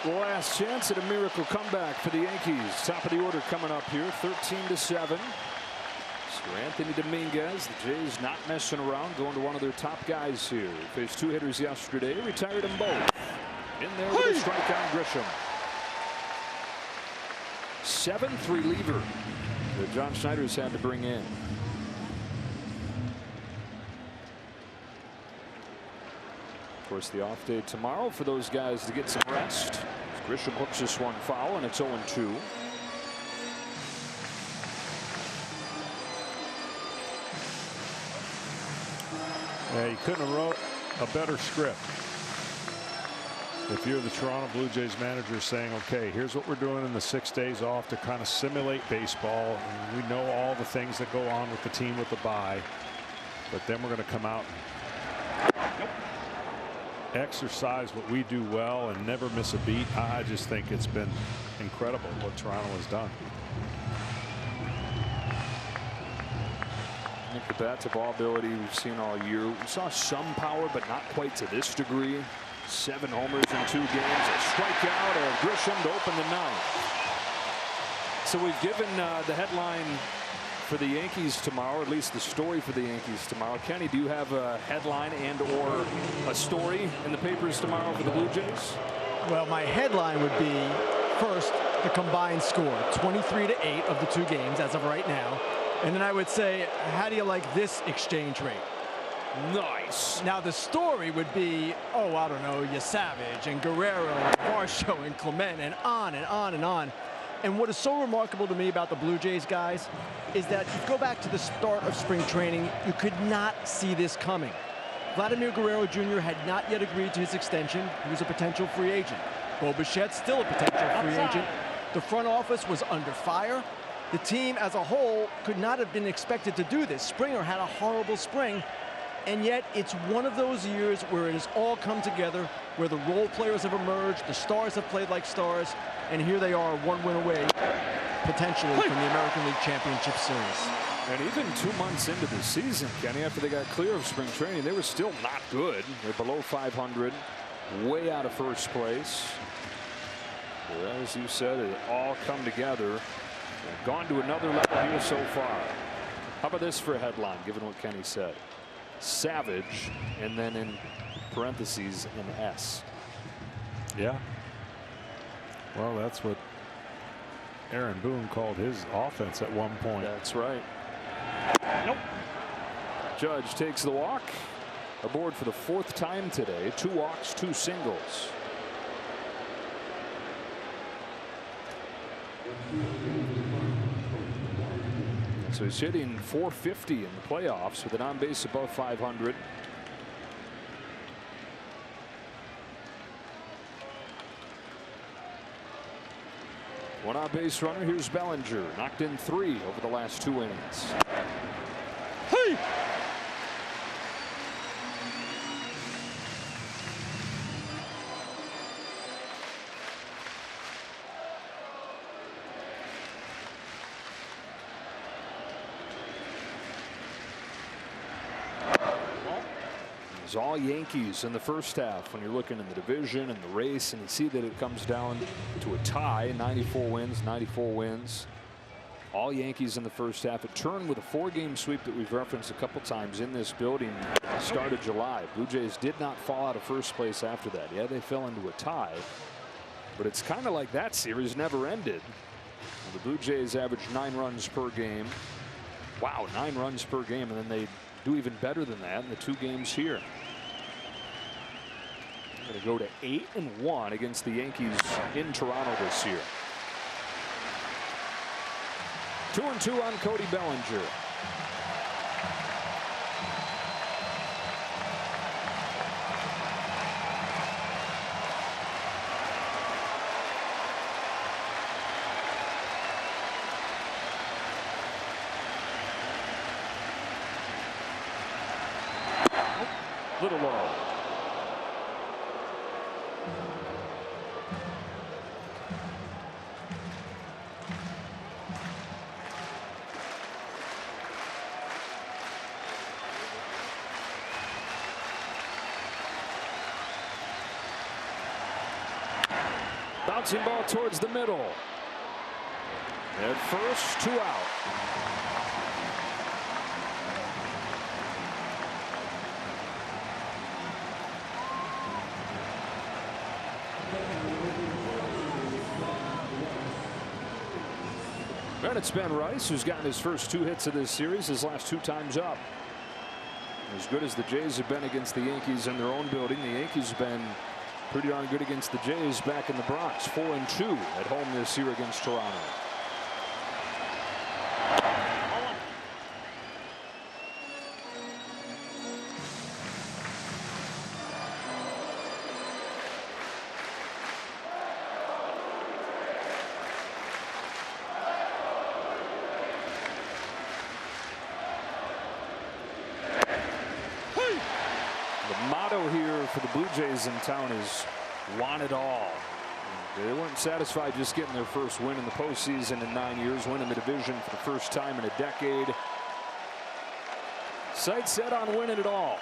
Last chance at a miracle comeback for the Yankees. Top of the order coming up here, 13-7. So Anthony Dominguez, the Jays not messing around, going to one of their top guys here. Faced two hitters yesterday, retired them both. In there with a strikeout, Grisham. Seventh reliever that John Schneider's had to bring in. Of course, the off day tomorrow for those guys to get some rest. Grisham hooks this one foul, and it's 0-2. Yeah, you couldn't have wrote a better script. If you're the Toronto Blue Jays manager saying, okay, here's what we're doing in the 6 days off to kind of simulate baseball. And we know all the things that go on with the team with the bye. But then we're going to come out and exercise what we do well and never miss a beat. I just think it's been incredible what Toronto has done. I think the bat-to-ball ability we've seen all year. We saw some power, but not quite to this degree. 7 homers in 2 games. A strikeout of Grisham to open the 9th. So we've given the headline for the Yankees tomorrow, at least the story for the Yankees tomorrow. Kenny, do you have a headline and or a story in the papers tomorrow for the Blue Jays? Well, my headline would be, first, the combined score, 23-8 of the 2 games as of right now. And then I would say, how do you like this exchange rate? Nice. Now the story would be, oh, I don't know, Savage and Guerrero and Varsho and Clement and on and on and on. And what is so remarkable to me about the Blue Jays, guys, is that if you go back to the start of spring training, you could not see this coming. Vladimir Guerrero Jr. had not yet agreed to his extension. He was a potential free agent. Bo Bichette's still a potential free agent. The front office was under fire. The team as a whole could not have been expected to do this. Springer had a horrible spring. And yet it's one of those years where it has all come together, where the role players have emerged, the stars have played like stars, and here they are, 1 win away, potentially, from the American League Championship Series. And even 2 months into the season, Kenny, after they got clear of spring training, they were still not good. They're below 500, way out of first place. But as you said, it all come together. They've gone to another level here so far. How about this for a headline, given what Kenny said? Savage, and then in parentheses an S. Yeah. Well, that's what Aaron Boone called his offense at one point. That's right. Nope. Judge takes the walk. Aboard for the 4th time today. 2 walks, 2 singles. So he's hitting .450 in the playoffs with an on base above 500. One on base runner. Here's Bellinger. Knocked in 3 over the last 2 innings. Hey! It's all Yankees in the first half when you're looking in the division and the race, and you see that it comes down to a tie. 94 wins, 94 wins. All Yankees in the first half. It turned with a 4-game sweep that we've referenced a couple times in this building at the start of July. Blue Jays did not fall out of first place after that. Yeah, they fell into a tie, but it's kind of like that series never ended. The Blue Jays averaged 9 runs per game. Wow, 9 runs per game, and then they do even better than that in the 2 games here. Going to go to 8-1 against the Yankees in Toronto this year. 2-2 on Cody Bellinger. Little low. Bouncing ball towards the middle. At first, 2 out. And it's Ben Rice who's gotten his first 2 hits of this series, his last 2 times up. As good as the Jays have been against the Yankees in their own building, the Yankees have been pretty darn good against the Jays back in the Bronx. 4-2 at home this year against Toronto. For the Blue Jays in town is want it all. They weren't satisfied just getting their first win in the postseason in 9 years, winning the division for the first time in a decade. Sights set on winning it all.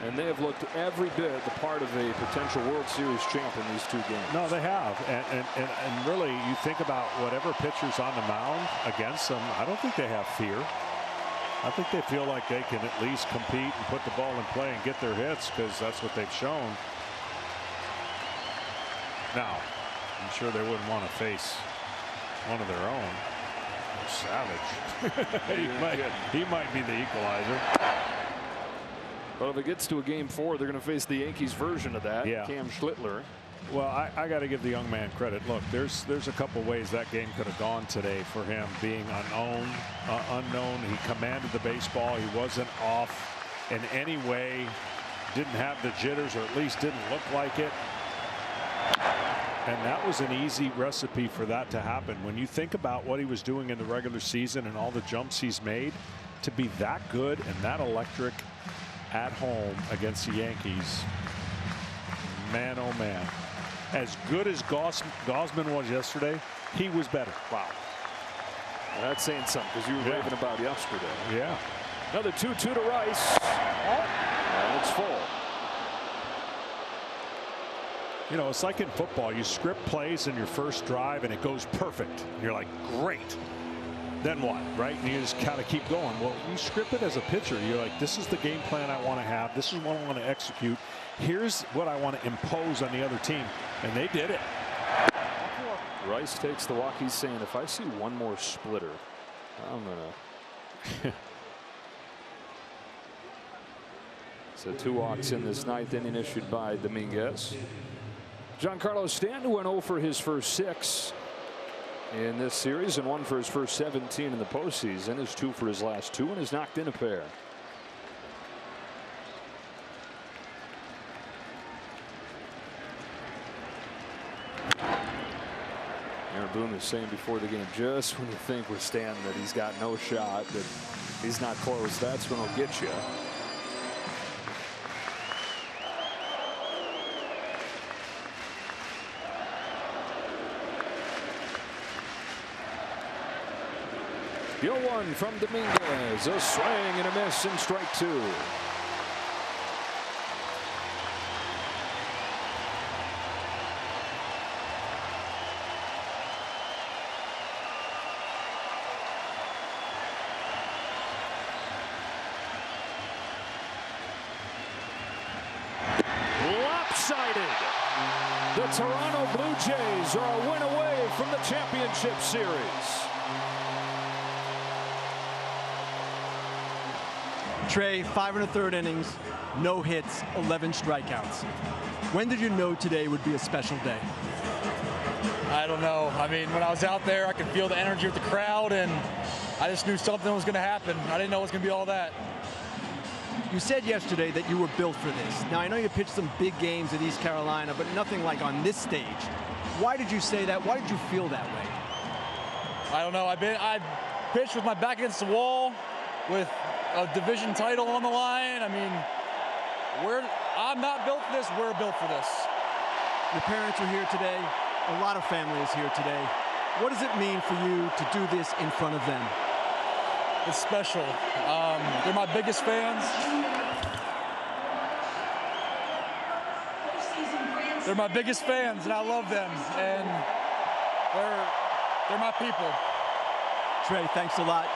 And they have looked every bit the part of a potential World Series champ in these 2 games. No, they have. And really, you think about whatever pitcher's on the mound against them, I don't think they have fear. I think they feel like they can at least compete and put the ball in play and get their hits, because that's what they've shown. Now, I'm sure they wouldn't want to face one of their own. Savage. he might be the equalizer. Well, if it gets to a game 4, they're going to face the Yankees version of that. Yeah. Cam Schlittler. Well, I got to give the young man credit. Look, there's a couple ways that game could have gone today for him. Being unknown, he commanded the baseball. He wasn't off in any way. Didn't have the jitters, or at least didn't look like it. And that was an easy recipe for that to happen. When you think about what he was doing in the regular season and all the jumps he's made, to be that good and that electric at home against the Yankees, man, oh man. As good as Gausman was yesterday, he was better. Wow. Well, that's saying something, because you were raving about yesterday. Yeah. Another 2-2 to Rice. And it's full. You know, it's like in football. You script plays in your first drive and it goes perfect. And you're like, great. Then what, right? And you just kind of keep going. Well, you script it as a pitcher. You're like, this is the game plan I want to have. This is what I want to execute. Here's what I want to impose on the other team. And they did it. Rice takes the walk. He's saying, if I see one more splitter, I'm going to. So 2 walks in this 9th inning issued by Dominguez. Giancarlo Stanton went 0 for his first 6 in this series and 1 for his first 17 in the postseason. Is 2 for his last 2 and has knocked in a pair. Aaron Boone is saying before the game, just when you think with Stanton that he's got no shot, that he's not close, that's when he'll get you. The 0-1 from Dominguez, a swing and a miss, and strike 2. Lopsided. The Toronto Blue Jays are a win away from the championship series. Trey, 5 1/3 innings, no hits, 11 strikeouts. When did you know today would be a special day? I don't know. I mean, when I was out there, I could feel the energy of the crowd, and I just knew something was going to happen. I didn't know it was going to be all that. You said yesterday that you were built for this. Now, I know you pitched some big games at East Carolina, but nothing like on this stage. Why did you say that? Why did you feel that way? I don't know. I pitched with my back against the wall, with a division title on the line. I mean, I'm not built for this. We're built for this. Your parents are here today. A lot of family is here today. What does it mean for you to do this in front of them? It's special. They're my biggest fans. they're my biggest fans, and I love them, and they're my people. Trey, thanks a lot.